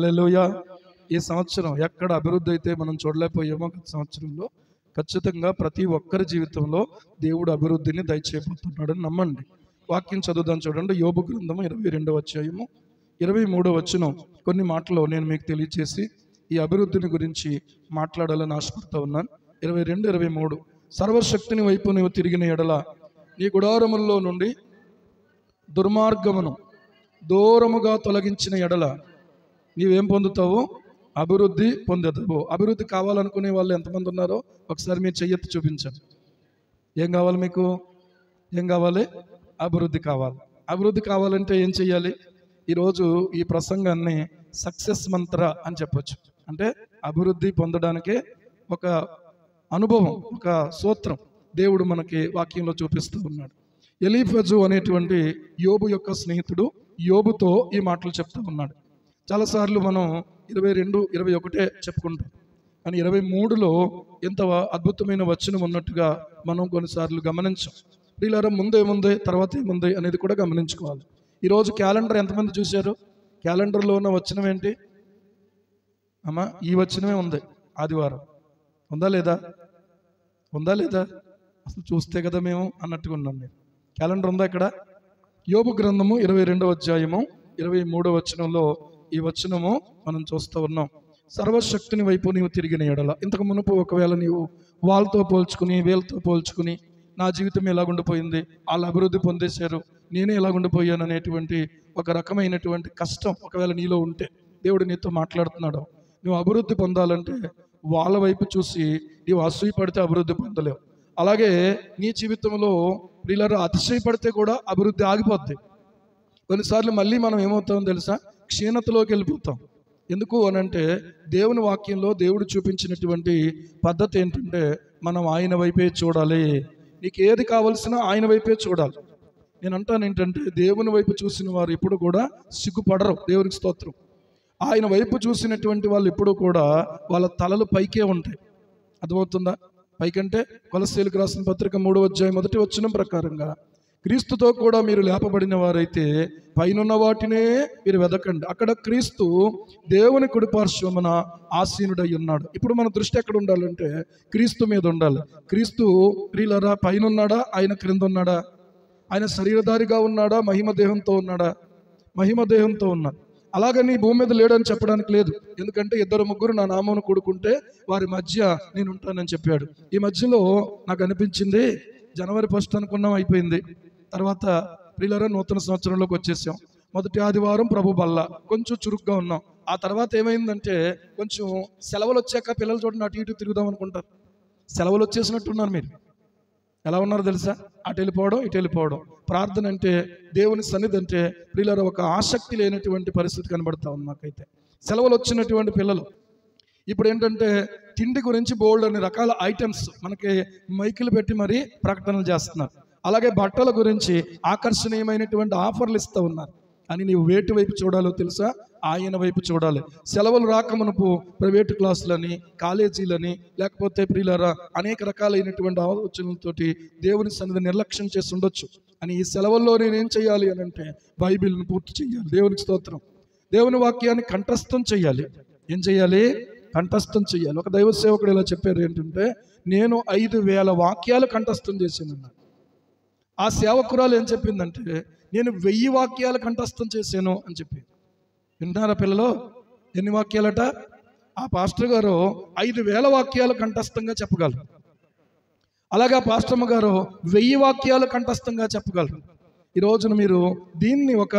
హల్లెలూయా. ఈ సంవత్సరం ఎక్కడ అభివృద్ధి అయితే మనం చూడలేకపోయామో గత సంవత్సరంలో ఖచ్చితంగా ప్రతి ఒక్కరి జీవితంలో దేవుడు అభివృద్ధిని దయచేయబోతున్నాడని నమ్మండి. వాక్యం చదువుదాం చూడండి. యోబు గ్రంథము 22వ అధ్యాయము 23వ వచనం. కొన్ని మాటలు నేను మీకు తెలియచేసి ఈ అభివృద్ధిని గురించి మాట్లాడాలని ఆశపడుతూ ఉన్నాను. 22, 23. సర్వశక్తిని వైపు నువ్వు తిరిగిన ఎడల నీ గుడారముల్లో నుండి దుర్మార్గమును దూరముగా తొలగించిన ఎడల నీవేం పొందుతావు? అభివృద్ధి పొందుతావు. అభివృద్ధి కావాలనుకునే వాళ్ళు ఎంతమంది ఉన్నారో ఒకసారి మీరు చెయ్యెత్తి చూపించండి. ఏం కావాలి మీకు? ఏం కావాలి? అభివృద్ధి కావాలి. అభివృద్ధి కావాలంటే ఏం చెయ్యాలి? ఈరోజు ఈ ప్రసంగాన్ని సక్సెస్ మంత్ర అని చెప్పొచ్చు. అంటే అభివృద్ధి పొందడానికే ఒక అనుభవం, ఒక సూత్రం దేవుడు మనకి వాక్యంలో చూపిస్తూ ఉన్నాడు. ఎలీఫజు అనేటువంటి యోబు యొక్క స్నేహితుడు యోబుతో ఈ మాటలు చెప్తూ ఉన్నాడు. చాలాసార్లు మనం 22, 21 చెప్పుకుంటాం, కానీ 23లో ఎంత అద్భుతమైన వచనం ఉన్నట్టుగా మనం కొన్నిసార్లు గమనించాం. వీళ్ళ ముందేముంది తర్వాత ఏముంది అనేది కూడా గమనించుకోవాలి. ఈరోజు క్యాలెండర్ ఎంతమంది చూశారు? క్యాలెండర్లో ఉన్న వచనం ఏంటి అమ్మా? ఈ వచనమే ఉంది. ఆదివారం ఉందా లేదా? ఉందా లేదా? అసలు చూస్తే కదా మేము అన్నట్టుగా ఉన్నాం. మీరు క్యాలెండర్ ఉందా ఇక్కడ? యోబు గ్రంథము 22వ అధ్యాయము 23వ వచనంలో ఈ వచనము మనం చూస్తూ ఉన్నాం. సర్వశక్తిని వైపు నీవు తిరిగిన ఎడల. ఇంతకు మునుపు ఒకవేళ నీవు వాళ్ళతో పోల్చుకుని వీళ్ళతో పోల్చుకుని నా జీవితం ఎలాగుండిపోయింది, వాళ్ళు అభివృద్ధి పొందేశారు, నేనే ఎలాగుండిపోయాను అనేటువంటి ఒక రకమైనటువంటి కష్టం ఒకవేళ నీలో ఉంటే దేవుడు నీతో మాట్లాడుతున్నాడు. నువ్వు అభివృద్ధి పొందాలంటే వాళ్ళ వైపు చూసి నీవు అసూయపడితే అభివృద్ధి పొందలేవు. అలాగే నీ జీవితంలో వీళ్ళ అతిశయపడితే కూడా అభివృద్ధి ఆగిపోద్ది. కొన్నిసార్లు మళ్ళీ మనం ఏమవుతామో తెలుసా? క్షీణతలోకి వెళ్ళిపోతాం. ఎందుకు అనంటే దేవుని వాక్యంలో దేవుడు చూపించినటువంటి పద్ధతి ఏంటంటే మనం ఆయన వైపే చూడాలి. నీకు ఏది కావలసినా ఆయన వైపే చూడాలి. నేను అంటాను ఏంటంటే దేవుని వైపు చూసిన వారు ఎప్పుడు కూడా సిగ్గుపడరు. దేవునికి స్తోత్రం. ఆయన వైపు చూసినటువంటి వాళ్ళు ఎప్పుడు కూడా వాళ్ళ తలలు పైకే ఉంటాయి. అర్థమవుతుందా? పైకంటే కొలస్సీలకు రాసిన పత్రిక 3వ అధ్యాయం 1వ వచనం ప్రకారంగా క్రీస్తుతో కూడా మీరు లేపబడిన వారైతే పైనున్న వాటినే మీరు వెదకండి. అక్కడ క్రీస్తు దేవుని కుడిపార్శ్వమున ఆసీనుడై ఉన్నాడు. ఇప్పుడు మన దృష్టి ఎక్కడ ఉండాలంటే క్రీస్తు మీద ఉండాలి. క్రీస్తు ప్రియులారా పైనున్నాడా? ఆయన క్రింద ఉన్నాడా? ఆయన శరీరధారిగా ఉన్నాడా? మహిమ దేహంతో ఉన్నాడా? మహిమ దేహంతో ఉన్నాడు. అలాగని భూమి మీద లేడని చెప్పడానికి లేదు. ఎందుకంటే 2, 3 నా నామమును కూడుకుంటే వారి మధ్య నేను ఉంటానని చెప్పాడు. ఈ మధ్యలో నాకు అనిపించింది జనవరి 1 అనుకున్నాం, అయిపోయింది. తర్వాత ప్రియులారా నూతన సంవత్సరంలోకి వచ్చేసాం. మొదటి ఆదివారం ప్రభు బల్ల కొంచెం చురుగ్గా ఉన్నాం. ఆ తర్వాత ఏమైందంటే కొంచెం సెలవులు వచ్చాక పిల్లలు చూడండి అటు ఇటు తిరుగుదాం అనుకుంటారు. సెలవులు వచ్చేసినట్టున్నారు. మీరు ఎలా ఉన్నారు తెలుసా? అటు వెళ్ళిపోవడం ఇటు వెళ్ళిపోవడం. ప్రార్థన అంటే దేవుని సన్నిధి అంటే ప్రియులారా ఒక ఆసక్తి లేనటువంటి పరిస్థితి కనబడతా ఉంది నాకైతే. సెలవులు వచ్చినటువంటి పిల్లలు ఇప్పుడు ఏంటంటే తిండి గురించి బోల్డ్ అనే రకాల ఐటమ్స్ మనకి మైకులు పెట్టి మరీ ప్రకటనలు చేస్తున్నారు. అలాగే బట్టల గురించి ఆకర్షణీయమైనటువంటి ఆఫర్లు ఇస్తూ ఉన్నారు. అని నీవు వేటి వైపు చూడాలో తెలుసా? ఆయన వైపు చూడాలి. సెలవులు రాకమునుపు ప్రైవేటు క్లాసులని, కాలేజీలని, లేకపోతే ప్రియులారా అనేక రకాలైనటువంటి ఆలోచనలతోటి దేవుని సన్నిధి నిర్లక్ష్యం చేసి ఉండొచ్చు. అని ఈ సెలవుల్లో నేనేం చేయాలి అని అంటే బైబిల్ని పూర్తి చేయాలి. దేవునికి స్తోత్రం. దేవుని వాక్యాన్ని కంఠస్థం చేయాలి. ఏం చేయాలి? కంఠస్థం చేయాలి. ఒక దైవ సేవకుడు ఇలా చెప్పారు ఏంటంటే నేను 5,000 వాక్యాలు కంఠస్థం చేశాను. ఆ సేవకురాలు ఏం చెప్పిందంటే నేను 1000 వాక్యాలు కంఠస్థం చేశాను అని చెప్పి. వింటున్నారా పిల్లలు? ఎన్ని వాక్యాలట? ఆ పాస్టర్ గారు 5,000 వాక్యాలు కంఠస్థంగా చెప్పగలరు. అలాగే ఆ పాస్టమ్మ గారు 1000 వాక్యాలు కంఠస్థంగా చెప్పగలరు. ఈ రోజున మీరు దీన్ని ఒక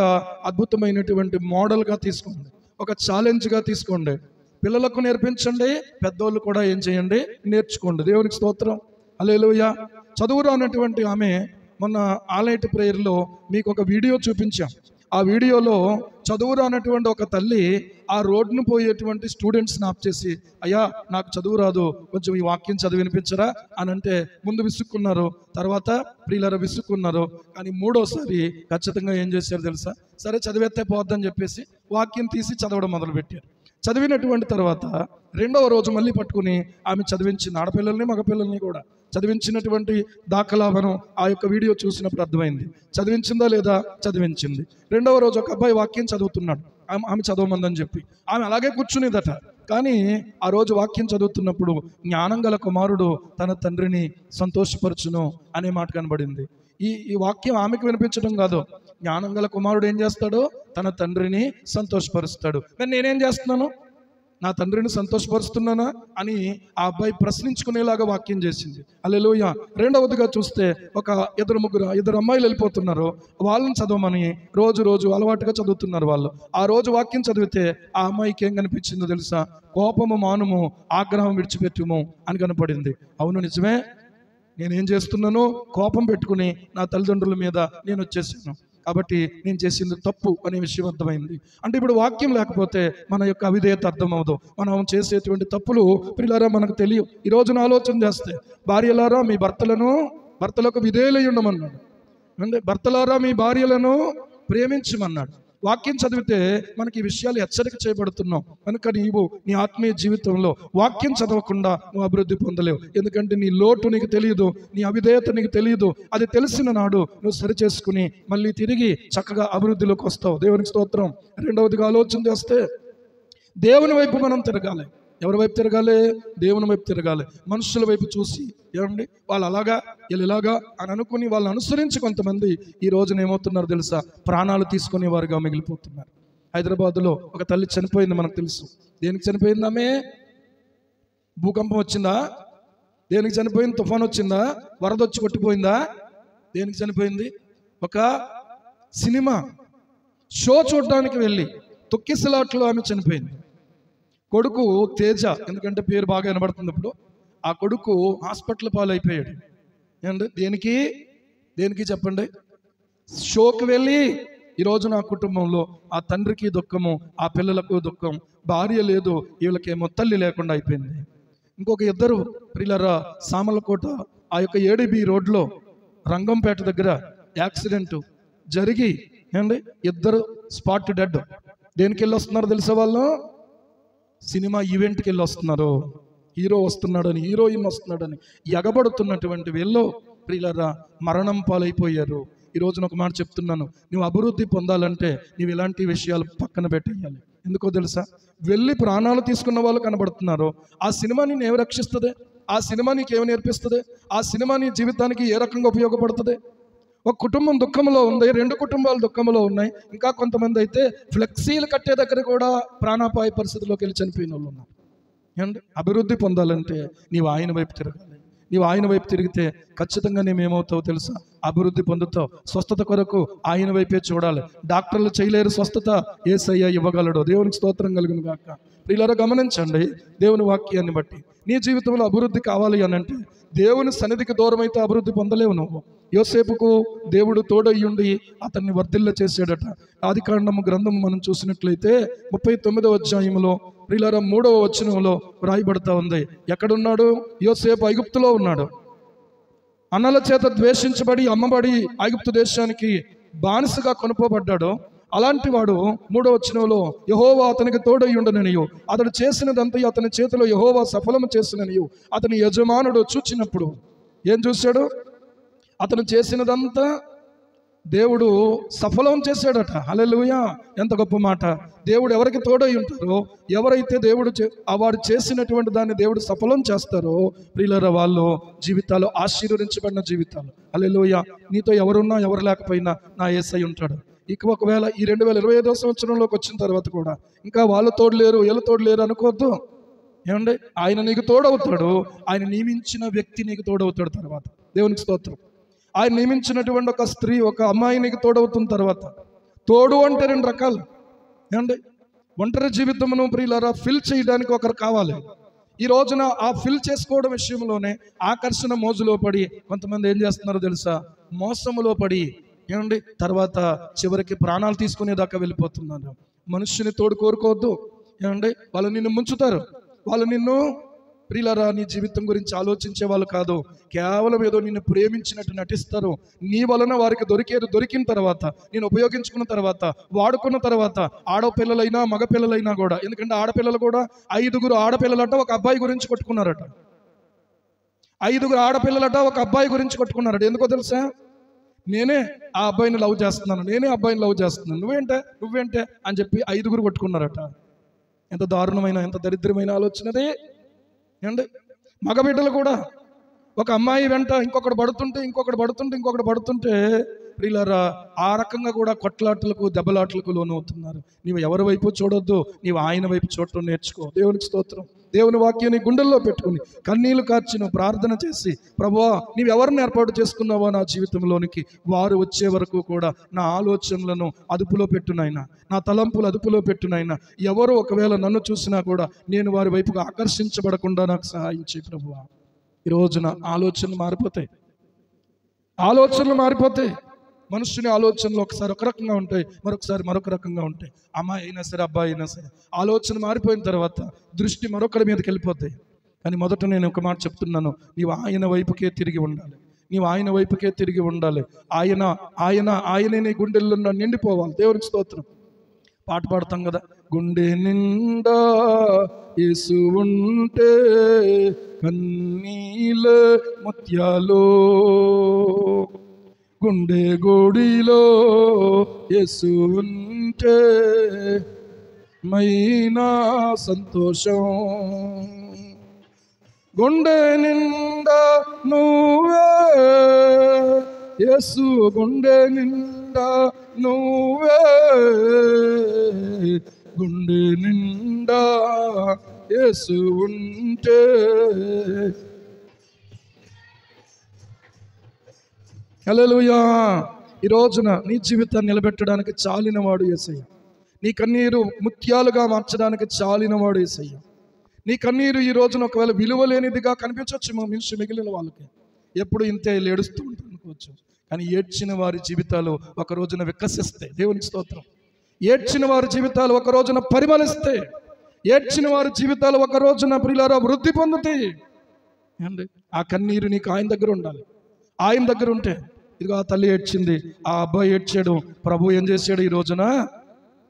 అద్భుతమైనటువంటి మోడల్గా తీసుకోండి, ఒక ఛాలెంజ్గా తీసుకోండి. పిల్లలకు నేర్పించండి, పెద్దోళ్ళు కూడా ఏం చేయండి? నేర్చుకోండి. దేవునికి స్తోత్రం. హల్లెలూయా. చదువు రానటువంటి ఆమె మొన్న ఆలైట్ ప్రేయర్లో మీకు ఒక వీడియో చూపించాం. ఆ వీడియోలో చదువు రానటువంటి ఒక తల్లి ఆ రోడ్డును పోయేటువంటి స్టూడెంట్స్ని ఆప్ చేసి, అయ్యా నాకు చదువు రాదు, కొంచెం ఈ వాక్యం చదివి వినిపించరా అని అంటే ముందు విసుక్కున్నారు, తర్వాత ప్రియులారా విసుక్కున్నారు. కానీ 3వసారి ఖచ్చితంగా ఏం చేశారు తెలుసా? సరే చదివేస్తే పోద్దని చెప్పేసి వాక్యం తీసి చదవడం మొదలుపెట్టారు. చదివినటువంటి తర్వాత 2వ రోజు మళ్ళీ పట్టుకుని ఆమె చదివించింది. ఆడపిల్లల్ని మగపిల్లల్ని కూడా చదివించినటువంటి దాఖలాలను ఆ యొక్క వీడియో చూసినప్పుడు అర్థమైంది. చదివించిందా లేదా? చదివించింది. 2వ రోజు ఒక అబ్బాయి వాక్యం చదువుతున్నాడు. ఆమె చదవమందని చెప్పి ఆమె అలాగే కూర్చునేదట. కానీ ఆ రోజు వాక్యం చదువుతున్నప్పుడు జ్ఞానం గల కుమారుడు తన తండ్రిని సంతోషపరచును అనే మాట కనబడింది. ఈ వాక్యం ఆమెకు వినిపించడం కాదు, జ్ఞానం గల కుమారుడు ఏం చేస్తాడు, తన తండ్రిని సంతోషపరుస్తాడు. మరి నేనేం చేస్తున్నాను, నా తండ్రిని సంతోషపరుస్తున్నానా అని ఆ అబ్బాయి ప్రశ్నించుకునేలాగా వాక్యం చేసింది. హల్లెలూయా. రెండవదిగా చూస్తే ఇద్దరు అమ్మాయిలు వెళ్ళిపోతున్నారు, వాళ్ళని చదవమని రోజు అలవాటుగా చదువుతున్నారు వాళ్ళు. ఆ రోజు వాక్యం చదివితే ఆ అమ్మాయికి ఏం కనిపించిందో తెలుసా, కోపము మానుము, ఆగ్రహం విడిచిపెట్టుము అని కనపడింది. అవును నిజమే, నేనేం చేస్తున్నాను, కోపం పెట్టుకుని నా తల్లిదండ్రుల మీద నేను వచ్చేసాను, కాబట్టి నేను చేసింది తప్పు అనే విషయం అర్థమైంది. అంటే ఇప్పుడు వాక్యం లేకపోతే మన యొక్క అవిధేయత అర్థమవుదు, మనం చేసేటువంటి తప్పులు ప్రియులారా మనకు తెలియవు. ఈ రోజున ఆలోచన చేస్తే, భార్యలారా మీ భర్తలకు విధేయులై ఉండమన్నాడు, అంటే భర్తలారా మీ భార్యలను ప్రేమించమన్నాడు. వాక్యం చదివితే మనకి ఈ విషయాలు హెచ్చరిక చేయబడుతున్నాం. కనుక నీవు నీ ఆత్మీయ జీవితంలో వాక్యం చదవకుండా నువ్వు అభివృద్ధి పొందలేవు. ఎందుకంటే నీ లోటు నీకు తెలియదు, నీ అవిధేయత నీకు తెలియదు. అది తెలిసిన నాడు నువ్వు సరి చేసుకుని మళ్ళీ తిరిగి చక్కగా అభివృద్ధిలోకి వస్తావు. దేవునికి స్తోత్రం. రెండవదిగా ఆలోచన చేస్తే, దేవుని వైపు మనం తిరగాలి. ఎవరి వైపు తిరగాలి, దేవుని వైపు తిరగాలి. మనుషుల వైపు చూసి ఏమండి వాళ్ళు అలాగా వీళ్ళు ఇలాగా అని అనుకుని వాళ్ళని అనుసరించి కొంతమంది ఈ రోజున ఏమవుతున్నారు తెలుసా, ప్రాణాలు తీసుకునే వారుగా మిగిలిపోతున్నారు. హైదరాబాద్లో ఒక తల్లి చనిపోయింది, మనకు తెలుసు. దేనికి చనిపోయింది ఆమె? భూకంపం వచ్చిందా? దేనికి చనిపోయింది? తుఫాన్ వచ్చిందా? వరద వచ్చి కొట్టిపోయిందా? దేనికి చనిపోయింది? ఒక సినిమా షో చూడడానికి వెళ్ళి తొక్కిసలాట్లో ఆమె చనిపోయింది. కొడుకు తేజ, ఎందుకంటే పేరు బాగా వినబడుతుంది ఇప్పుడు, ఆ కొడుకు హాస్పిటల్ పాలైపోయాడు. ఏమండి దేనికి చెప్పండి? షోకి వెళ్ళి. ఈరోజు నా కుటుంబంలో ఆ తండ్రికి దుఃఖము, ఆ పిల్లలకు దుఃఖం, భార్య లేదు, వీళ్ళకేమో తల్లి లేకుండా అయిపోయింది. ఇంకొక ఇద్దరు ప్రియులారా సామర్లకోట ఆ యొక్క ఏడిబి రోడ్లో రంగంపేట దగ్గర యాక్సిడెంట్ జరిగి ఏమండి ఇద్దరు స్పాట్ డెడ్. దేనికి వెళ్ళి వస్తున్నారు తెలుసా వాళ్ళు? సినిమా ఈవెంట్కి వెళ్ళి వస్తున్నారు. హీరో వస్తున్నాడని, హీరోయిన్ వస్తున్నాడని ఎగబడుతున్నటువంటి వీళ్ళు ప్రియులారా మరణం పాలైపోయారు. ఈ రోజున ఒక మాట చెప్తున్నాను, నువ్వు అభివృద్ధి పొందాలంటే నువ్వు ఇలాంటి విషయాలు పక్కన పెట్టేయాలి. ఎందుకో తెలుసా, వెళ్ళి ప్రాణాలు తీసుకున్న వాళ్ళు కనబడుతున్నారు. ఆ సినిమా నేను ఏమి రక్షిస్తుంది? ఆ సినిమా నీకేమి నేర్పిస్తుంది? ఆ సినిమా నీ జీవితానికి ఏ రకంగా ఉపయోగపడుతుంది? ఒక కుటుంబం దుఃఖంలో ఉంది, 2 కుటుంబాలు దుఃఖంలో ఉన్నాయి. ఇంకా కొంతమంది అయితే ఫ్లెక్సీలు కట్టే దగ్గర కూడా ప్రాణాపాయ పరిస్థితిలోకి వెళ్ళి చనిపోయిన వాళ్ళు ఉన్నారు. ఏమండి అభివృద్ధి పొందాలంటే నీవు ఆయన వైపు తిరగాలి. నీవు ఆయన వైపు తిరిగితే ఖచ్చితంగా నేమేమవుతావు తెలుసా, అభివృద్ధి పొందుతావు. స్వస్థత కొరకు ఆయన వైపే చూడాలి. డాక్టర్లు చేయలేరు స్వస్థత, యేసయ్య ఇవ్వగలడు. దేవునికి స్తోత్రం కలుగును గాక. ప్రియులారా గమనించండి, దేవుని వాక్యాన్ని బట్టి నీ జీవితంలో అభివృద్ధి కావాలి అని అంటే దేవుని సన్నిధికి దూరం అయితే అభివృద్ధి పొందలేవు నువ్వు. యోసేపుకు దేవుడు తోడయ్యుండి అతన్ని వర్ధిల్ల చేశాడట. ఆదికాండము గ్రంథము మనం చూసినట్లయితే 39వ అధ్యాయంలో ప్రియులారా 3వ వచనంలో రాయబడతా ఉంది. ఎక్కడున్నాడు? యోసేపు ఐగుప్తులో ఉన్నాడు. అన్నల చేత ద్వేషించబడి అమ్మబడి ఐగుప్తు దేశానికి బానిసగా కొనుపోబడ్డాడు. అలాంటి వాడు 3వ వచనంలో యెహోవా అతనికి తోడయ్యుండననియు అతడు చేసినదంతా అతని చేతిలో యెహోవా సఫలము చేసిననియు అతని యజమానుడు చూచినప్పుడు ఏం చూశాడు? అతను చేసినదంతా దేవుడు సఫలం చేశాడట. హల్లెలూయా. ఎంత గొప్ప మాట. దేవుడు ఎవరికి తోడై ఉంటారో, ఎవరైతే దేవుడు వాడు చేసినటువంటి దాన్ని దేవుడు సఫలం చేస్తారో ప్రియులారా వాళ్ళు జీవితాలు ఆశీర్వదించబడిన జీవితాలు. హల్లెలూయా. నీతో ఎవరున్నా ఎవరు లేకపోయినా నా యేసయ్య ఉంటాడు. ఇక ఒకవేళ ఈ 2025వ సంవత్సరంలోకి వచ్చిన తర్వాత కూడా ఇంకా వాళ్ళు తోడలేరు వీళ్ళు తోడలేరు అనుకోవద్దు. ఏమండి ఆయన నీకు తోడవుతాడు. ఆయన నియమించిన వ్యక్తి నీకు తోడవుతాడు. తర్వాత దేవునికి స్తోత్రం. ఆయన నియమించినటువంటి ఒక స్త్రీ, ఒక అమ్మాయి నీకు తోడవుతున్న తర్వాత, తోడు అంటే 2 రకాలు. ఏమండి ఒంటరి జీవితమును ప్రియులారా ఫిల్ చేయడానికి ఒకరు కావాలి. ఈ రోజున ఆ ఫిల్ చేసుకోవడం విషయంలోనే ఆకర్షణ మోజులో పడి కొంతమంది ఏం చేస్తున్నారో తెలుసా, మోసములో పడి ఏమండి తర్వాత చివరికి ప్రాణాలు తీసుకునేదాకా వెళ్ళిపోతున్నారు. మనుష్యుని తోడు కోరుకోవద్దు. ఏమండి వాళ్ళు నిన్ను ముంచుతారు. వాళ్ళు నిన్ను ప్రియులారా నీ జీవితం గురించి ఆలోచించే వాళ్ళు కాదు. కేవలం ఏదో నిన్ను ప్రేమించినట్టు నటిస్తారు. నీ వలన వారికి దొరికిన తర్వాత, నేను ఉపయోగించుకున్న తర్వాత, వాడుకున్న తర్వాత, ఆడపిల్లలైనా మగపిల్లలైనా కూడా, ఎందుకంటే ఆడపిల్లలు కూడా 5 ఆడపిల్లలట ఒక అబ్బాయి గురించి కొట్టుకున్నారట. 5 ఆడపిల్లలట ఒక అబ్బాయి గురించి కొట్టుకున్నారట. ఎందుకో తెలుసా, నేనే ఆ అబ్బాయిని లవ్ చేస్తున్నాను, నేనే అబ్బాయిని లవ్ చేస్తున్నాను, నువ్వేంటే అని చెప్పి 5గురు కొట్టుకున్నారట. ఎంత దారుణమైన, ఎంత దరిద్రమైన ఆలోచనది ఏమండి. మగబిడ్డలు కూడా ఒక అమ్మాయి వెంట ఇంకొకటి పడుతుంటే ప్రియులారా, ఆ రకంగా కూడా కొట్లాటలకు దెబ్బలాటలకు లోనవుతున్నారు. నీవు ఎవరి వైపు చూడొద్దు, నీవు ఆయన వైపు చూడటం నేర్చుకో. దేవునికి స్తోత్రం. దేవుని వాక్యాన్ని గుండెల్లో పెట్టుకుని కన్నీళ్లు కార్చి నువ్వు ప్రార్థన చేసి, ప్రభువా నీవు ఎవరిని ఏర్పాటు చేసుకున్నావో నా జీవితంలోనికి, వారు వచ్చే వరకు కూడా నా ఆలోచనలను అదుపులో పెట్టునైనా, నా తలంపులు అదుపులో పెట్టునైనా, ఎవరు ఒకవేళ నన్ను చూసినా కూడా నేను వారి వైపుగా ఆకర్షించబడకుండా నాకు సహాయం చేయి ప్రభువా. ఈ రోజున ఆలోచనలు మారిపోతాయి. మనుషుని ఆలోచనలు ఒకసారి ఒక రకంగా ఉంటాయి, మరొకసారి మరొక రకంగా ఉంటాయి. అమ్మాయి అయినా సరే, అబ్బాయి అయినా సరే, ఆలోచన మారిపోయిన తర్వాత దృష్టి మరొకరి మీదకి వెళ్ళిపోతాయి. కానీ మొదట నేను ఒక మాట చెప్తున్నాను, నీవు ఆయన వైపుకే తిరిగి ఉండాలి. ఆయనే నీ గుండెల్లో నిండిపోవాలి. దేవునికి స్తోత్రం. పాట పాడతాం కదా, గుండె నిండా యేసు ఉంటే కన్నీల ముత్యాలో, గుండె గోడిలో యేసు ఉంటే మైనా సంతోషం. గుండె నిండా నువ్వే యేసు, గుండె నిండా నువ్వే, గుండె నిండా యేసు ఉంటే. హల్లెలూయా. ఈ రోజున నీ జీవితాన్ని నిలబెట్టడానికి చాలినవాడు యేసయ్య. నీ కన్నీరు ముత్యాలుగా మార్చడానికి చాలినవాడు యేసయ్య. నీ కన్నీరు ఈ రోజున ఒకవేళ విలువలేనిదిగా కనిపించవచ్చు మనిషి మిగిలిన వాళ్ళకి, ఎప్పుడు ఇంతే ఏడుస్తూ ఉంటారు అనుకోవచ్చు. కానీ ఏడ్చిన వారి జీవితాలు ఒక రోజున వికసిస్తాయి. దేవునికి స్తోత్రం. ఏడ్చిన వారి జీవితాలు ఒక రోజున పరిమళిస్తాయి. ఏడ్చిన వారి జీవితాలు ఒక రోజున ప్రియులారా వృద్ధి పొందుతాయి. అండి, ఆ కన్నీరు నీకు ఆయన దగ్గర ఉండాలి. ఆయన దగ్గర ఉంటే, ఇదిగో ఆ తల్లి ఏడ్చింది, ఆ అబ్బాయి ఏడ్చాడు, ప్రభు ఏం చేశాడు, ఈ రోజున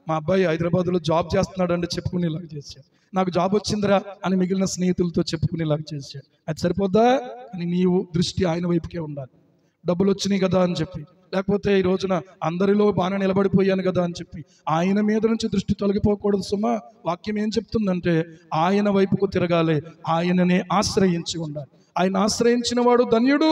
మా అబ్బాయి హైదరాబాద్లో జాబ్ చేస్తున్నాడు అంటే చెప్పుకునేలాగా చేశాడు. నాకు జాబ్ వచ్చిందిరా అని మిగిలిన స్నేహితులతో చెప్పుకునేలాగా చేశాడు. అది సరిపోద్దా? కానీ నీవు దృష్టి ఆయన వైపుకే ఉండాలి. డబ్బులు వచ్చినాయి కదా అని చెప్పి, లేకపోతే ఈ రోజున అందరిలో బాగా నిలబడిపోయాను కదా అని చెప్పి ఆయన మీద నుంచి దృష్టి తొలగిపోకూడదు సుమా. వాక్యం ఏం చెప్తుందంటే ఆయన వైపుకు తిరగాలి, ఆయననే ఆశ్రయించి ఉండాలి. ఆయన ఆశ్రయించిన వాడు ధన్యుడు.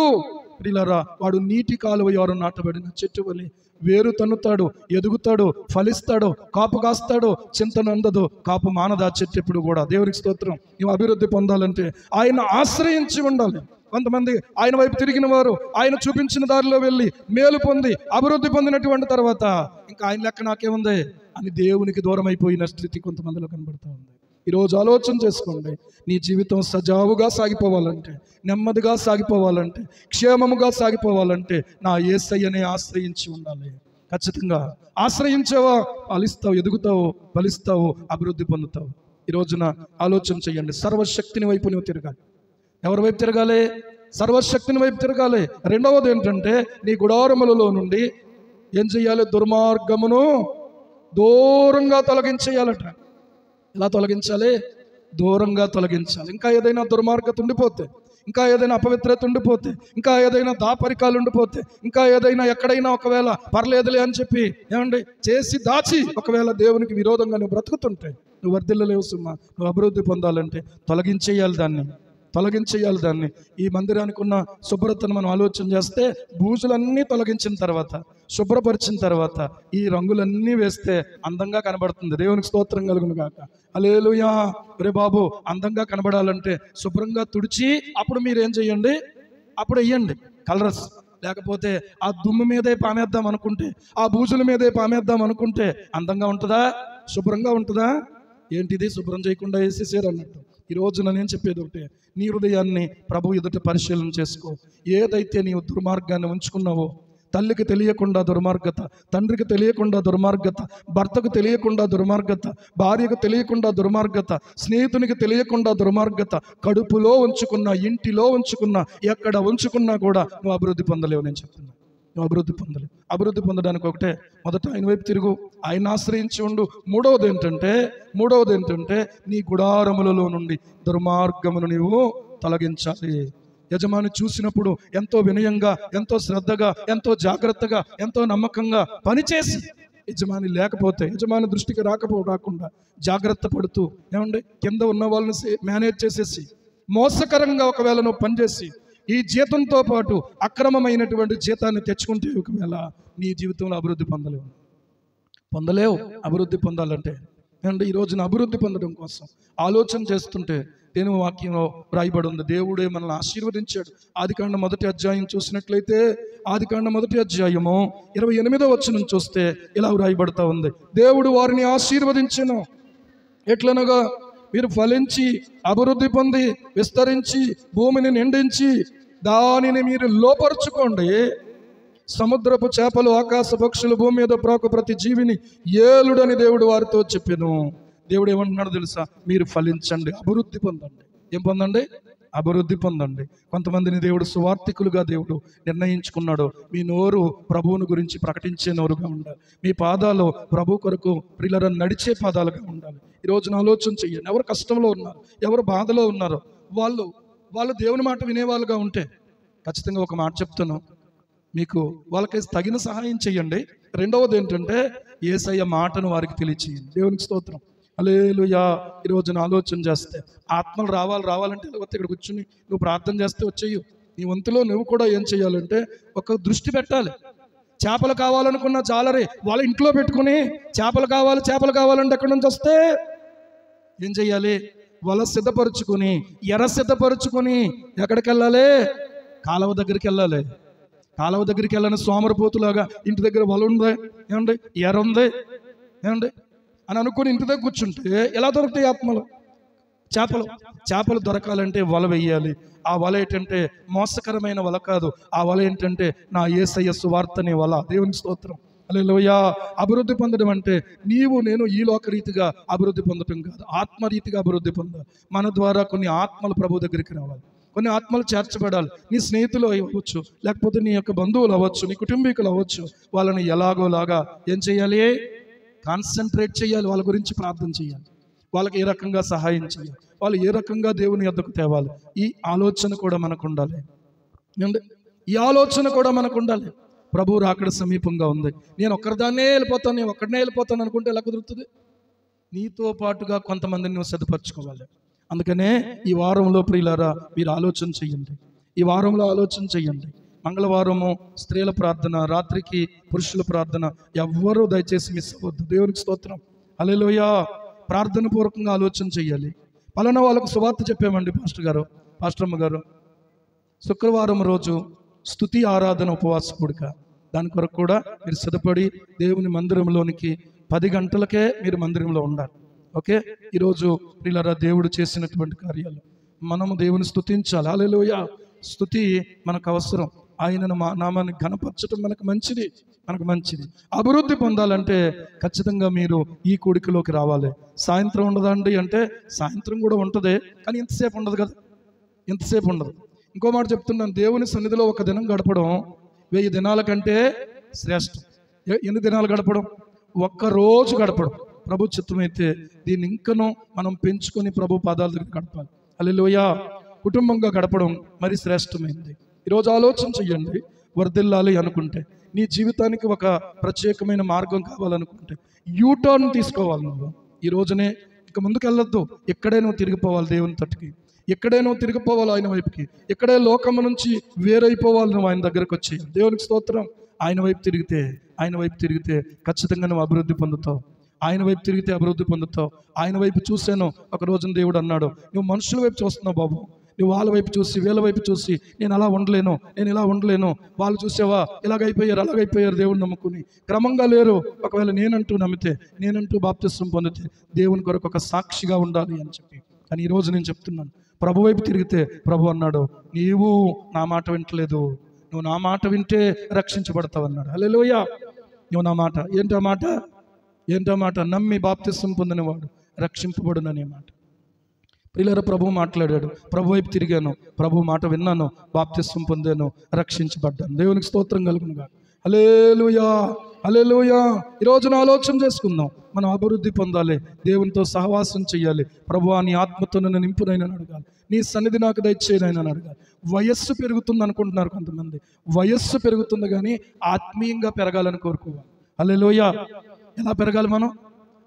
ప్రియులారా, వాడు నీటి కాలువ ఎవరు నాటబడిన చెట్టు వలె వేరు తన్నుతాడు, ఎదుగుతాడు, ఫలిస్తాడు, కాపు కాస్తాడు, చింతనందదు, కాపు మానదా చెట్టు ఎప్పుడు కూడా. దేవునికి స్తోత్రం. నువ్వు అభివృద్ధి పొందాలంటే ఆయన ఆశ్రయించి ఉండాలి. కొంతమంది ఆయన వైపు తిరిగిన వారు ఆయన చూపించిన దారిలో వెళ్ళి మేలు పొంది అభివృద్ధి పొందినటువంటి తర్వాత ఇంకా ఆయన లెక్క నాకేముంది అని దేవునికి దూరం అయిపోయిన స్థితి కొంతమందిలో కనబడుతూ ఉంది. ఈరోజు ఆలోచన చేసుకోండి. నీ జీవితం సజావుగా సాగిపోవాలంటే, నెమ్మదిగా సాగిపోవాలంటే, క్షేమముగా సాగిపోవాలంటే నా యేసయ్యనే ఆశ్రయించి ఉండాలి. ఖచ్చితంగా ఆశ్రయించావా, ఫలిస్తావు, ఎదుగుతావు, ఫలిస్తావు, అభివృద్ధి పొందుతావు. ఈ రోజున ఆలోచన చేయండి. సర్వశక్తిని వైపు నువ్వు తిరగాలి. ఎవరి వైపు తిరగాలి? సర్వశక్తిని వైపు తిరగాలి. రెండవది ఏంటంటే నీ గుడారములలో నుండి ఏం చెయ్యాలి? దుర్మార్గమును దూరంగా తొలగించేయాలట. ఎలా తొలగించాలి? దూరంగా తొలగించాలి. ఇంకా ఏదైనా దుర్మార్గత ఉండిపోతే, ఇంకా ఏదైనా అపవిత్రత ఉండిపోతే, ఇంకా ఏదైనా దాపరికాలు ఉండిపోతే, ఇంకా ఏదైనా ఎక్కడైనా ఒకవేళ పర్లేదులే అని చెప్పి ఏమండి చేసి దాచి ఒకవేళ దేవునికి విరోధంగా నువ్వు బ్రతుకుతుంటే నువ్వు వర్ధిల్లలేవు సుమ్మా. నువ్వు అభివృద్ధి పొందాలంటే తొలగించేయాలి దాన్ని. ఈ మందిరానికి ఉన్న శుభ్రతను మనం ఆలోచన చేస్తే బూజులన్నీ తొలగించిన తర్వాత, శుభ్రపరిచిన తర్వాత ఈ రంగులన్నీ వేస్తే అందంగా కనబడుతుంది. దేవునికి స్తోత్రం కలుగును గాక. హల్లెలూయా. రే బాబు, అందంగా కనబడాలంటే శుభ్రంగా తుడిచి అప్పుడు మీరేం చేయండి, అప్పుడు వెయ్యండి కలర్స్. లేకపోతే ఆ దుమ్ము మీదే పామేద్దాం అనుకుంటే, ఆ బూజుల మీదే పామేద్దాం అనుకుంటే అందంగా ఉంటుందా? శుభ్రంగా ఉంటుందా? ఏంటిది శుభ్రం చేయకుండా వేసేసారు అన్నట్టు. ఈ రోజున నేను చెప్పేది ఒకటే, నీ హృదయాన్ని ప్రభు ఎదుట పరిశీలన చేసుకో. ఏదైతే నీవు దుర్మార్గాన్ని ఉంచుకున్నావో, తల్లికి తెలియకుండా దుర్మార్గత, తండ్రికి తెలియకుండా దుర్మార్గత, భర్తకు తెలియకుండా దుర్మార్గత, భార్యకు తెలియకుండా దుర్మార్గత, స్నేహితునికి తెలియకుండా దుర్మార్గత, కడుపులో ఉంచుకున్న, ఇంటిలో ఉంచుకున్న, ఎక్కడ ఉంచుకున్నా కూడా నువ్వు అభివృద్ధి పొందలేవు. నేను చెప్తున్నా, నువ్వు అభివృద్ధి పొందలేవు. అభివృద్ధి పొందడానికి ఒకటే, మొదట ఆయన వైపు తిరుగు, ఆయన ఆశ్రయించి ఉండు. మూడవది ఏంటంటే నీ గుడారములలో నుండి దుర్మార్గమును నీవు తొలగించాలి. యజమాని చూసినప్పుడు ఎంతో వినయంగా, ఎంతో శ్రద్ధగా, ఎంతో జాగ్రత్తగా, ఎంతో నమ్మకంగా పనిచేసి, యజమాని లేకపోతే, యజమాని దృష్టికి రాకుండా జాగ్రత్త పడుతూ, ఏమండి, కింద ఉన్న వాళ్ళని మేనేజ్ చేసేసి, మోసకరంగా ఒకవేళ నువ్వు పనిచేసి ఈ జీతంతో పాటు అక్రమమైనటువంటి జీతాన్ని తెచ్చుకుంటే ఒకవేళ నీ జీవితంలో అభివృద్ధి పొందలేవు. అభివృద్ధి పొందాలంటే ఏమంటే ఈ రోజున అభివృద్ధి పొందడం కోసం ఆలోచన చేస్తుంటే దేవుని వాక్యంలో రాయబడి ఉంది. దేవుడే మనల్ని ఆశీర్వదించాడు. ఆదికాండం 1వ అధ్యాయం చూసినట్లయితే, ఆదికాండం 1వ అధ్యాయము 28వ వచనం చూస్తే ఇలా రాయబడతా ఉంది. దేవుడు వారిని ఆశీర్వదించెను. ఎట్లనగా, మీరు ఫలించి అభివృద్ధి పొంది విస్తరించి భూమిని నిండించి దానిని మీరు లోపరుచుకోండి. సముద్రపు చేపలు, ఆకాశ పక్షులు, భూమి మీద ప్రాకు ప్రతి జీవిని ఏలుడని దేవుడు వారితో చెప్పెను. దేవుడు ఏమంటున్నాడు తెలుసా? మీరు ఫలించండి, అభివృద్ధి పొందండి. ఏం పొందండి? అభివృద్ధి పొందండి. కొంతమందిని దేవుడు సువార్థికులుగా దేవుడు నిర్ణయించుకున్నాడు. మీ నోరు ప్రభువుని గురించి ప్రకటించే నోరుగా ఉండాలి. మీ పాదాలు ప్రభు కొరకు ప్రియులరా నడిచే పాదాలుగా ఉండాలి. ఈ రోజున ఆలోచన చెయ్యండి. ఎవరు కష్టంలో ఉన్నారు, ఎవరు బాధలో ఉన్నారో వాళ్ళు దేవుని మాట వినేవాళ్ళుగా ఉంటే, ఖచ్చితంగా ఒక మాట చెప్తాను మీకు, వాళ్ళకి తగిన సహాయం చెయ్యండి. రెండవది ఏంటంటే, యేసయ్య మాటను వారికి తెలియచేయండి. దేవునికి స్తోత్రం, హల్లెలూయా. ఈ రోజున ఆలోచన చేస్తే ఆత్మలు రావాలంటే లేకపోతే ఇక్కడ కూర్చుని నువ్వు ప్రార్థన చేస్తే వచ్చేయు. నీ వంతులో నువ్వు కూడా ఏం చేయాలంటే ఒక దృష్టి పెట్టాలి. చేపలు కావాలనుకున్న జాలరే వాళ్ళ ఇంట్లో పెట్టుకుని చేపలు కావాలంటే ఎక్కడి నుంచి వస్తే ఏం చెయ్యాలి? వల సిద్ధపరుచుకొని, ఎర సిద్ధపరుచుకొని ఎక్కడికి వెళ్ళాలి? కాలువ దగ్గరికి వెళ్ళాలి. కాలువ దగ్గరికి వెళ్ళని సోమరపోతులాగా ఇంటి దగ్గర వల ఉంది, ఏమండి, ఎర ఉంది, ఏమండి అని అనుకుని ఇంటి దగ్గర కూర్చుంటే ఎలా దొరుకుతాయి ఆత్మలు? చేపలు దొరకాలంటే వల వెయ్యాలి. ఆ వల ఏంటంటే మోసకరమైన వల కాదు. ఆ వల ఏంటంటే నా యేసయ్య సువార్తనే వల. దేవునికి స్తోత్రం, హల్లెలూయా. అభివృద్ధి పొందడం అంటే నేను ఈ లోకరీతిగా అభివృద్ధి పొందడం కాదు, ఆత్మరీతిగా అభివృద్ధి పొందాలి. మన ద్వారా కొన్ని ఆత్మలు ప్రభు దగ్గరికి రావాలి, కొన్ని ఆత్మలు చేర్చబడాలి. నీ స్నేహితులు అవ్వచ్చు, లేకపోతే నీ యొక్క బంధువులు అవ్వచ్చు, నీ కుటుంబీకులు అవ్వచ్చు. వాళ్ళని ఎలాగోలాగా ఏం చేయాలి? కాన్సన్ట్రేట్ చేయాలి. వాళ్ళ గురించి ప్రార్థన చేయాలి. వాళ్ళకి ఏ రకంగా సహాయం చేయాలి, వాళ్ళు ఏ రకంగా దేవుని యొద్దకు తేవాలి. ఈ ఆలోచన కూడా మనకు ఉండాలి. ప్రభు రాకడ సమీపంగా ఉంది. నేను ఒక్కరినే వెళ్ళిపోతాను అనుకుంటే ఎలా కుదురుతుంది? నీతో పాటుగా కొంతమందిని నువ్వు సిద్ధపరచుకోవాలి. అందుకనే ఈ వారంలో ప్రియులారా మీరు ఆలోచన చెయ్యండి. ఈ వారంలో ఆలోచన చెయ్యండి. మంగళవారము స్త్రీల ప్రార్థన, రాత్రికి పురుషుల ప్రార్థన. ఎవ్వరూ దయచేసి మిస్ అవ్వద్దు. దేవునికి స్తోత్రం, హల్లెలూయా. ప్రార్థన పూర్వకంగా ఆలోచన చెయ్యాలి. పలానా వాళ్ళకు సువార్త చెప్పామండి పాస్టర్ అమ్మ గారు. శుక్రవారం రోజు స్తుతి ఆరాధన ఉపవాస కూడిక. దాని కొరకు కూడా మీరు సిద్ధపడి దేవుని మందిరంలోనికి 10 గంటలకే మీరు మందిరంలో ఉండాలి. ఓకే, ఈరోజు ప్రియులారా దేవుడు చేసినటువంటి కార్యాలు మనము దేవుని స్తుతించాలి. హల్లెలూయా. స్తుతి మనకు అవసరం. ఆయనను నామాన్ని ఘనపరచడం మనకు మంచిది. అభివృద్ధి పొందాలంటే ఖచ్చితంగా మీరు ఈ కూడికలోకి రావాలి. సాయంత్రం ఉండదండి అంటే సాయంత్రం కూడా ఉంటుంది, కానీ ఇంతసేపు ఉండదు కదా, ఇంతసేపు ఉండదు. ఇంకో మాట చెప్తున్నాను, దేవుని సన్నిధిలో ఒక దినం గడపడం 1000 దినాల కంటే శ్రేష్టం. ఎన్ని దినాలు గడపడం? ఒక్క రోజు గడపడం. ప్రభు చిత్తమైతే దీన్ని ఇంకనూ మనం పెంచుకొని ప్రభు పాదాల దగ్గర గడపాలి. హల్లెలూయా. కుటుంబంగా గడపడం మరి శ్రేష్టమైంది. ఈరోజు ఆలోచన చెయ్యండి. వర్ధిల్లాలి అనుకుంటే, నీ జీవితానికి ఒక ప్రత్యేకమైన మార్గం కావాలనుకుంటే యూటర్న్ తీసుకోవాలి. నువ్వు ఈ రోజునే ఇక ముందుకు వెళ్ళొద్దు. ఎక్కడే నువ్వు తిరిగిపోవాలి దేవుని తట్టుకి, ఎక్కడే నువ్వు తిరిగిపోవాలి ఆయన వైపుకి, ఎక్కడే లోకము నుంచి వేరైపోవాలి నువ్వు ఆయన దగ్గరకు వచ్చి. దేవునికి స్తోత్రం. ఆయన వైపు తిరిగితే ఖచ్చితంగా నువ్వు అభివృద్ధి పొందుతావు. ఆయన వైపు తిరిగితే అభివృద్ధి పొందుతావు. ఆయన వైపు చూశాను. ఒక రోజున దేవుడు అన్నాడు, నువ్వు మనుషుల వైపు చూస్తున్నావు బాబు, నువ్వు వాళ్ళ వైపు చూసి వీళ్ళ వైపు చూసి నేను అలా ఉండలేను, నేను ఇలా ఉండలేను, వాళ్ళు చూసావా అలాగైపోయారు దేవుని నమ్ముకుని క్రమంగా లేరు. ఒకవేళ నేనంటూ బాప్తిస్వం పొందితే దేవుని కొరకు ఒక సాక్షిగా ఉండాలి అని చెప్పి. కానీ ఈరోజు నేను చెప్తున్నాను, ప్రభు వైపు తిరిగితే ప్రభు అన్నాడు, నీవు నా మాట వింటలేదు, నువ్వు నా మాట వింటే రక్షించబడతావు అన్నాడు. హల్లెలూయా. నువ్వు నా మాట ఏంటో మాట నమ్మి బాప్తిస్వం పొందినవాడు రక్షింపబడుననే మాట. ప్రియులారా, ప్రభు మాట్లాడాడు, ప్రభు వైపు తిరిగాను, ప్రభు మాట విన్నాను, బాప్తిస్వం పొందాను, రక్షించబడ్డాను. దేవునికి స్తోత్రం కలుగునుగా. హల్లెలూయా. హల్లెలూయా. ఈ రోజున ఆలోచన చేసుకుందాం. మనం అభివృద్ధి పొందాలి, దేవునితో సహవాసం చేయాలి. ప్రభువా నీ ఆత్మతో నన్ను నింపునైనా అడగాలి, నీ సన్నిధి నాకు దయచేయనైనా అడగాలి. వయస్సు పెరుగుతుంది అనుకుంటున్నారు కొంతమంది. వయస్సు పెరుగుతుంది కానీ ఆత్మీయంగా పెరగాలని కోరుకోవాలి. హల్లెలూయా. ఎలా పెరగాలి? మనం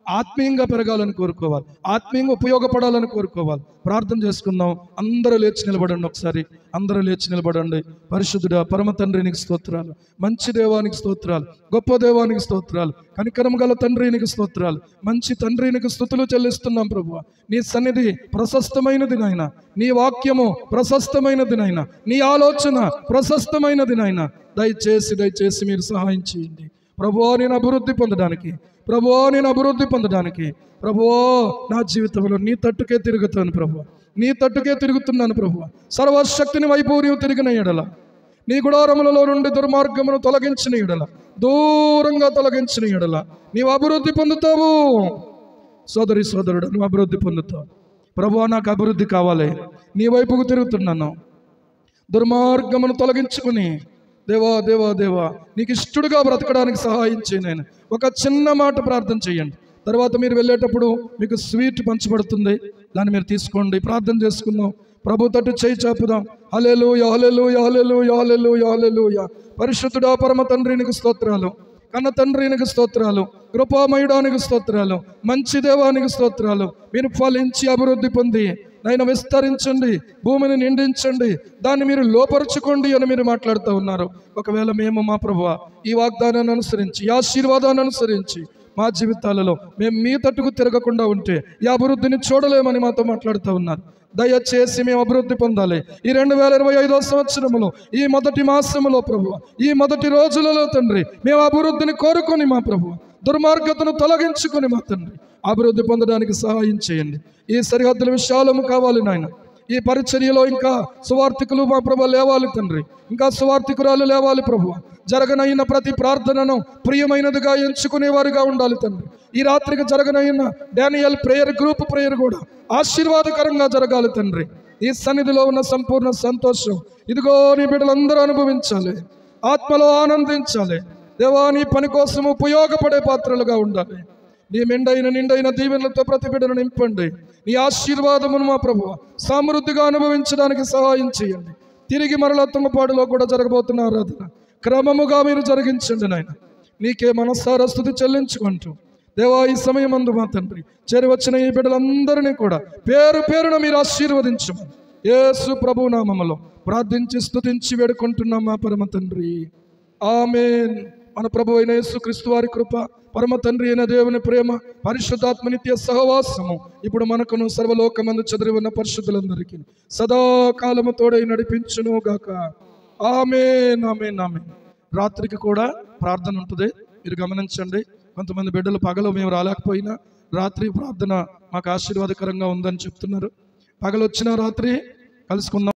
ఆత్మీయంగా పెరగాలని కోరుకోవాలి, ఆత్మీయంగా ఉపయోగపడాలని కోరుకోవాలి. ప్రార్థన చేసుకుందాం. అందరూ లేచి నిలబడండి. ఒకసారి అందరూ లేచి నిలబడండి. పరిశుద్ధుడా పరమ తండ్రి నీకు స్తోత్రాలు, మంచి దేవానికి స్తోత్రాలు, గొప్ప దేవానికి స్తోత్రాలు, కనికరం గల తండ్రి నీకు స్తోత్రాలు, మంచి తండ్రి నీకు స్తుతులు చెల్లిస్తున్నాం ప్రభువా. నీ సన్నిధి ప్రశస్తమైనది నాయన, నీ వాక్యము ప్రశస్తమైనది నాయన, నీ ఆలోచన ప్రశస్తమైనది నాయన. దయచేసి మీరు సహాయం చేయండి ప్రభువా. నేను అభివృద్ధి పొందడానికి, ప్రభువా నేను అభివృద్ధి పొందడానికి, ప్రభువా నా జీవితంలో నీ తట్టుకే తిరుగుతాను ప్రభువా, నీ తట్టుకే తిరుగుతున్నాను ప్రభువా. సర్వశక్తిని వైపు నీవు తిరిగిన ఎడల, నీ గుడారములలో నుండి దుర్మార్గమును తొలగించిన ఎడల, దూరంగా తొలగించిన ఎడల నీవు అభివృద్ధి పొందుతావు. సోదరుడు నువ్వు అభివృద్ధి పొందుతావు. ప్రభువా నాకు అభివృద్ధి కావాలి, నీ వైపుకు తిరుగుతున్నాను. దుర్మార్గమును తొలగించుకుని దేవా దేవా దేవా నీకు ఇష్టడుగా బ్రతకడానికి సహాయం చేయను. ఒక చిన్న మాట ప్రార్థన చేయండి. తర్వాత మీరు వెళ్ళేటప్పుడు మీకు స్వీట్ పంచబడుతుంది, దాన్ని మీరు తీసుకోండి. ప్రార్థన చేసుకుందాం. ప్రభు తట్టు చేయి చాపుదాం. హల్లెలూయా హల్లెలూయా హల్లెలూయా హల్లెలూయా హల్లెలూయా. పరిశుద్ధుడా పరమ తండ్రి నీకు స్తోత్రాలు, కన్న తండ్రి నీకు స్తోత్రాలు, కృపామయుడానికి స్తోత్రాలు, మంచి దేవానికి స్తోత్రాలు. మీరు ఫలించి అభివృద్ధి పొంది నాయన విస్తరించండి, భూమిని నిండించండి, దాన్ని మీరు లోపరుచుకోండి అని మీరు మాట్లాడుతూ ఉన్నారు. ఒకవేళ మేము మా ప్రభువా ఈ వాగ్దానాన్ని అనుసరించి, ఈ ఆశీర్వాదాన్ని అనుసరించి మా జీవితాలలో మేము మీ తట్టుకు తిరగకుండా ఉంటే ఈ అభివృద్ధిని చూడలేమని మాతో మాట్లాడుతూ ఉన్నారు. దయచేసి మేము అభివృద్ధి పొందాలి. ఈ 2025వ సంవత్సరములో, ఈ మొదటి మాసములో ప్రభువా, ఈ మొదటి రోజులలో తండ్రి మేము అభివృద్ధిని కోరుకొని మా ప్రభువా, దుర్మార్గతను తొలగించుకొని మా తండ్రి అభివృద్ధి పొందడానికి సహాయం చేయండి. ఈ సరిహద్దుల విశాలము కావాలి నాయన. ఈ పరిచర్యలో ఇంకా సువార్థికులు మా ప్రభు లేవాలి తండ్రి, ఇంకా సువార్థికురాలు లేవాలి ప్రభు. జరగనైన ప్రతి ప్రార్థనను ప్రియమైనదిగా ఎంచుకునేవారుగా ఉండాలి తండ్రి. ఈ రాత్రికి జరగనైన డానియల్ ప్రేయర్ గ్రూప్ ప్రేయర్ కూడా ఆశీర్వాదకరంగా జరగాలి తండ్రి. ఈ సన్నిధిలో ఉన్న సంపూర్ణ సంతోషం ఇదిగో నీ బిడ్డలందరూ అనుభవించాలి, ఆత్మలో ఆనందించాలి. దేవా నీ పని కోసం ఉపయోగపడే పాత్రలుగా ఉండాలి. నీ నిండైన దీవెనలతో ప్రతి బిడ్డను నింపండి. నీ ఆశీర్వాదమును మా ప్రభువా సమృద్ధిగా అనుభవించడానికి సహాయం చేయండి. తిరిగి మరలా తుమ్మపాడులో కూడా జరగబోతున్న ఆరాధన క్రమముగా మీరు జరిగించండి నాయన. నీకే మనసారా స్తుతి చెల్లించుకుంటూ దేవా ఈ సమయం అందు మా తండ్రి చేరి వచ్చిన ఈ బిడ్డలందరినీ కూడా పేరు పేరున మీరు ఆశీర్వదించమని యేసు ప్రభు నామములో ప్రార్థించి స్తుతించి వేడుకుంటున్నాం మా పరమ తండ్రి. ఆమేన్. మన ప్రభు అయిన యేసు క్రీస్తు వారి కృప, పరమ తండ్రి అయిన దేవుని ప్రేమ, పరిశుద్ధాత్మ నిత్య సహవాసము ఇప్పుడు మనకును సర్వలోకమందు చెదరి ఉన్న పరిశుద్ధులందరికీ సదాకాలము తోడై నడిపించును గాక. ఆమేన్ ఆమేన్ ఆమేన్. రాత్రికి కూడా ప్రార్థన ఉంటుంది, మీరు గమనించండి. కొంతమంది బిడ్డలు పగలు మేము రాలేకపోయినా రాత్రి ప్రార్థన మాకు ఆశీర్వాదకరంగా ఉందని చెప్తున్నారు. పగలు వచ్చిన రాత్రి కలుసుకుందాం.